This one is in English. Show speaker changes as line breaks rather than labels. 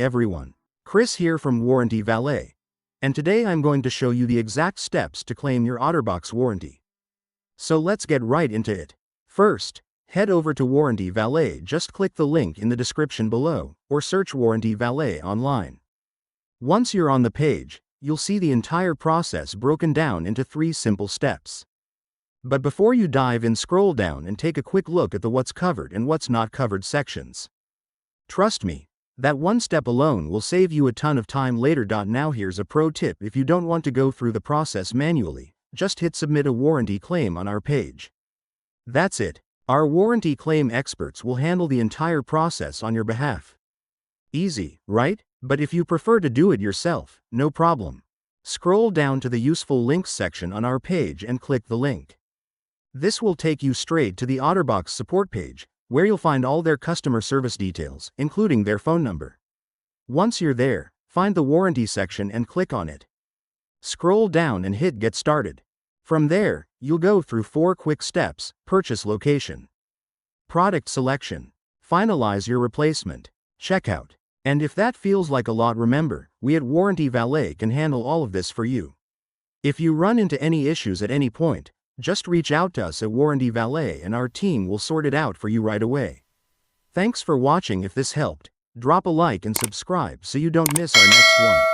everyone. Chris here from Warranty Valet. And today I'm going to show you the exact steps to claim your Otterbox warranty. So let's get right into it. First, head over to Warranty Valet. Just click the link in the description below, or search Warranty Valet online. Once you're on the page, you'll see the entire process broken down into 3 simple steps. But before you dive in, scroll down and take a quick look at the what's covered and what's not covered sections. Trust me, that one step alone will save you a ton of time later. Now here's a pro tip: if you don't want to go through the process manually, just hit submit a warranty claim on our page. That's it. Our warranty claim experts will handle the entire process on your behalf. Easy, right? But if you prefer to do it yourself, no problem. Scroll down to the useful links section on our page and click the link. This will take you straight to the Otterbox support page, where you'll find all their customer service details, including their phone number. Once you're there, find the warranty section and click on it. Scroll down and hit get started. From there, you'll go through 4 quick steps: purchase location, product selection, finalize your replacement, checkout. And if that feels like a lot, remember, we at Warranty Valet can handle all of this for you. If you run into any issues at any point, just reach out to us at Warranty Valet and our team will sort it out for you right away. Thanks for watching. If this helped, drop a like and subscribe so you don't miss our next one.